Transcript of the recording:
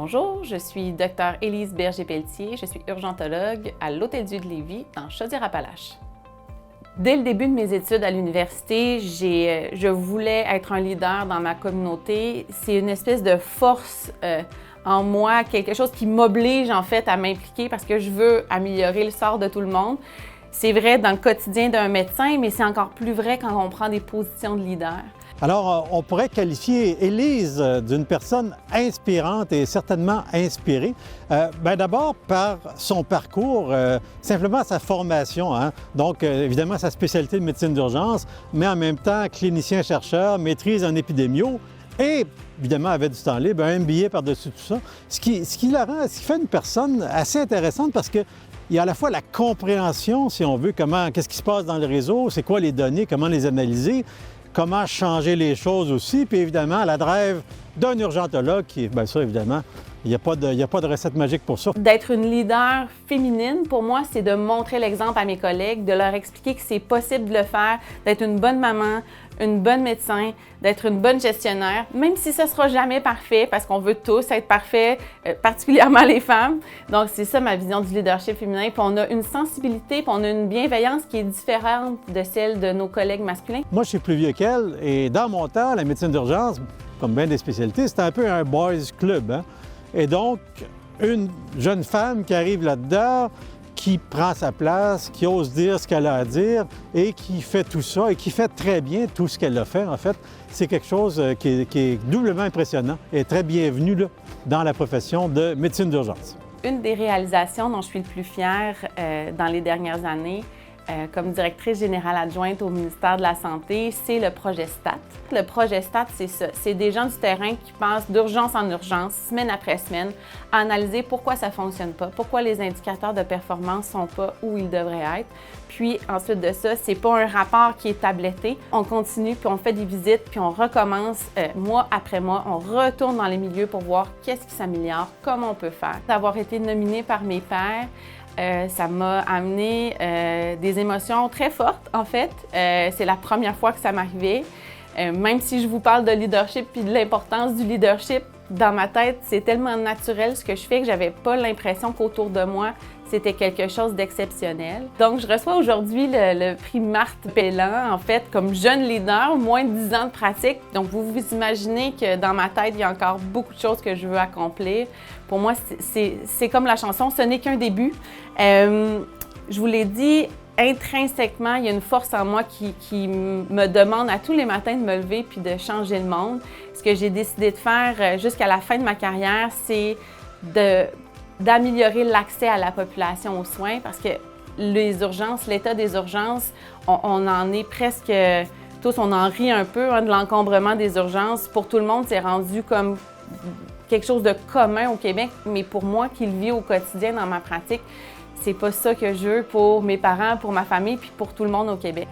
Bonjour, je suis Dr Élise Berger-Pelletier, je suis urgentologue à l'Hôtel-Dieu de Lévis dans Chaudière-Appalaches. Dès le début de mes études à l'université, je voulais être un leader dans ma communauté. C'est une espèce de force en moi, quelque chose qui m'oblige en fait à m'impliquer parce que je veux améliorer le sort de tout le monde. C'est vrai dans le quotidien d'un médecin, mais c'est encore plus vrai quand on prend des positions de leader. Alors, on pourrait qualifier Élise d'une personne inspirante et certainement inspirée. D'abord par son parcours, simplement sa formation, hein? Donc, évidemment, sa spécialité de médecine d'urgence, mais en même temps, clinicien-chercheur, maîtrise en épidémio et, évidemment, avait du temps libre, un MBA par-dessus tout ça. Ce qui fait une personne assez intéressante parce que il y a à la fois la compréhension, si on veut, qu'est-ce qui se passe dans le réseau, c'est quoi les données, comment les analyser, comment changer les choses aussi, puis évidemment, la drive d'un urgentologue qui, bien sûr, évidemment, il n'y a pas de recette magique pour ça. D'être une leader féminine, pour moi, c'est de montrer l'exemple à mes collègues, de leur expliquer que c'est possible de le faire, d'être une bonne maman, une bonne médecin, d'être une bonne gestionnaire, même si ce ne sera jamais parfait, parce qu'on veut tous être parfaits, particulièrement les femmes. Donc, c'est ça ma vision du leadership féminin. Puis on a une sensibilité, puis on a une bienveillance qui est différente de celle de nos collègues masculins. Moi, je suis plus vieux qu'elle, et dans mon temps, la médecine d'urgence, comme bien des spécialités, c'était un peu un boys club, hein? Et donc, une jeune femme qui arrive là-dedans, qui prend sa place, qui ose dire ce qu'elle a à dire et qui fait tout ça et qui fait très bien tout ce qu'elle a fait, en fait, c'est quelque chose qui est doublement impressionnant et très bienvenu là, dans la profession de médecine d'urgence. Une des réalisations dont je suis le plus fière dans les dernières années, comme directrice générale adjointe au ministère de la Santé, c'est le projet STAT. Le projet STAT, c'est ça. C'est des gens du terrain qui passent d'urgence en urgence, semaine après semaine, à analyser pourquoi ça ne fonctionne pas, pourquoi les indicateurs de performance ne sont pas où ils devraient être. Puis ensuite de ça, c'est pas un rapport qui est tabletté. On continue, puis on fait des visites, puis on recommence mois après mois. On retourne dans les milieux pour voir qu'est-ce qui s'améliore, comment on peut faire. D'avoir été nominée par mes pairs, ça m'a amené des émotions très fortes, en fait. C'est la première fois que ça m'arrivait. Même si je vous parle de leadership puis de l'importance du leadership, dans ma tête, c'est tellement naturel ce que je fais que j'avais pas l'impression qu'autour de moi, c'était quelque chose d'exceptionnel. Donc, je reçois aujourd'hui le prix Marthe Belland, en fait, comme jeune leader, moins de 10 ans de pratique. Donc, vous vous imaginez que dans ma tête, il y a encore beaucoup de choses que je veux accomplir. Pour moi, c'est comme la chanson, ce n'est qu'un début. Je vous l'ai dit, intrinsèquement, il y a une force en moi qui me demande à tous les matins de me lever puis de changer le monde. Ce que j'ai décidé de faire jusqu'à la fin de ma carrière, c'est d'améliorer l'accès à la population aux soins parce que les urgences, l'état des urgences, on en est presque tous, on en rit un peu hein, de l'encombrement des urgences. Pour tout le monde, c'est rendu comme quelque chose de commun au Québec, mais pour moi qui le vis au quotidien dans ma pratique, c'est pas ça que je veux pour mes parents, pour ma famille, puis pour tout le monde au Québec.